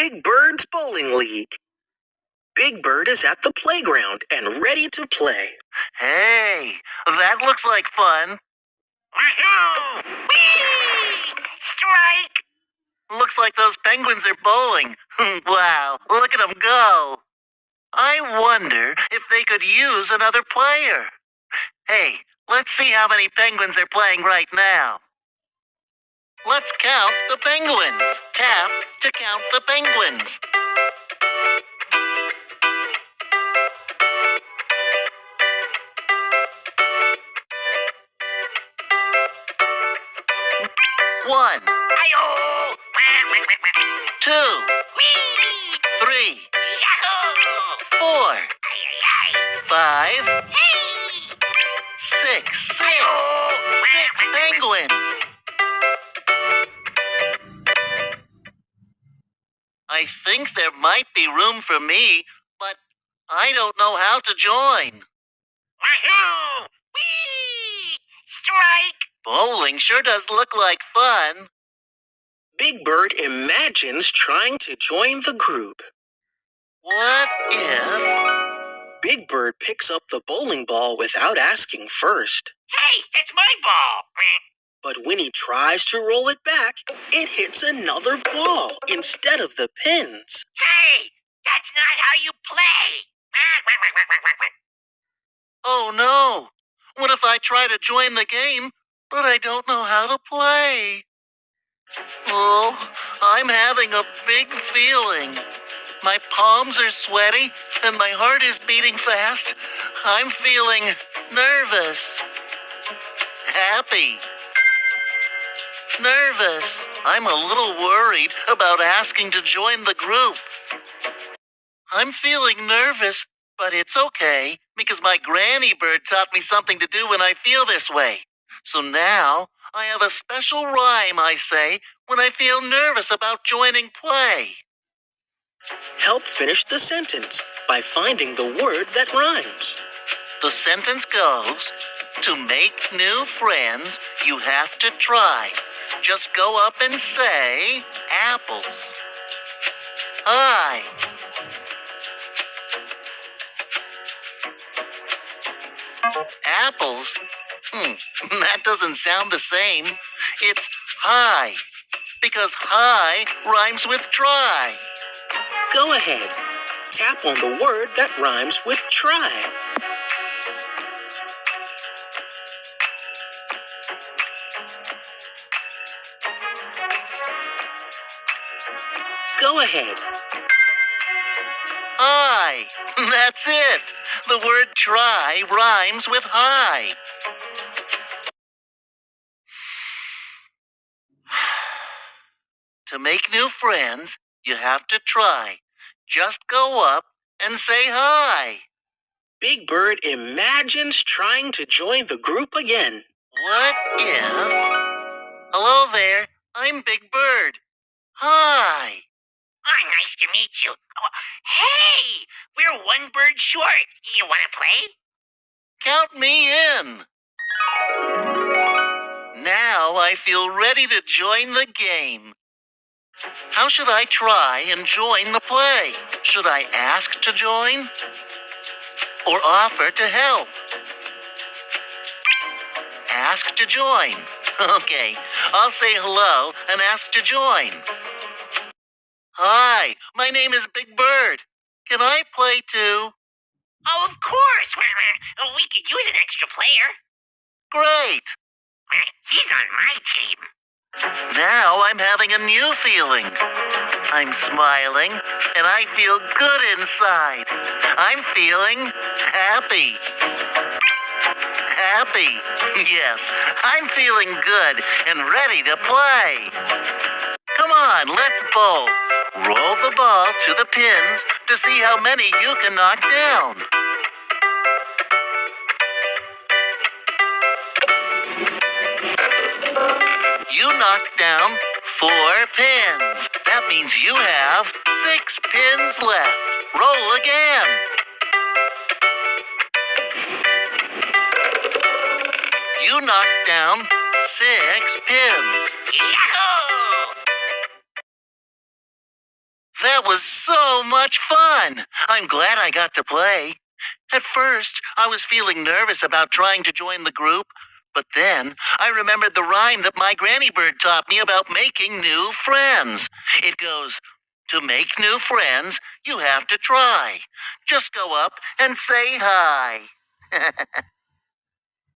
Big Bird's Bowling League. Big Bird is at the playground and ready to play. Hey, that looks like fun. Wahoo! Whee! Strike! Looks like those penguins are bowling. Wow, look at them go. I wonder if they could use another player. Hey, let's see how many penguins are playing right now. Let's count the penguins. Tap to count the penguins. One, Ayo! 2, Whee! 3, Yahoo! 4, Ay, 5, Hey! 6. Ayo! 6 penguins. I think there might be room for me, but I don't know how to join. Wahoo! Whee! Strike! Bowling sure does look like fun. Big Bird imagines trying to join the group. What if... Big Bird picks up the bowling ball without asking first. Hey, that's my ball! But when he tries to roll it back, it hits another ball instead of the pins. Hey, that's not how you play! Oh no! What if I try to join the game, but I don't know how to play? Oh, I'm having a big feeling. My palms are sweaty and my heart is beating fast. I'm feeling nervous. Happy. Nervous. I'm a little worried about asking to join the group. I'm feeling nervous, but it's okay because my granny bird taught me something to do when I feel this way. So now I have a special rhyme I say when I feel nervous about joining play. Help finish the sentence by finding the word that rhymes. The sentence goes, to make new friends, you have to try. Just go up and say, apples. Hi. Apples? That doesn't sound the same. It's high, because high rhymes with try. Go ahead. Tap on the word that rhymes with try. Go ahead. High. That's it. The word try rhymes with high. To make new friends, you have to try. Just go up and say hi. Big Bird imagines trying to join the group again. What if... Hello there, I'm Big Bird. Hi. Oh, nice to meet you. Oh, hey, we're one bird short. You want to play? Count me in. Now I feel ready to join the game. How should I try and join the play? Should I ask to join? Or offer to help? Ask to join. Okay, I'll say hello and ask to join. Hi, my name is Big Bird. Can I play too? Oh, of course. We could use an extra player. Great. He's on my team. Now I'm having a new feeling. I'm smiling and I feel good inside. I'm feeling happy. Happy. Yes, I'm feeling good and ready to play. Come on, let's bowl. Roll the ball to the pins to see how many you can knock down. You knocked down 4 pins. That means you have 6 pins left. Roll again. You knocked down 6 pins. Yahoo! That was so much fun. I'm glad I got to play. At first, I was feeling nervous about trying to join the group, but then I remembered the rhyme that my granny bird taught me about making new friends. It goes, to make new friends, you have to try. Just go up and say hi.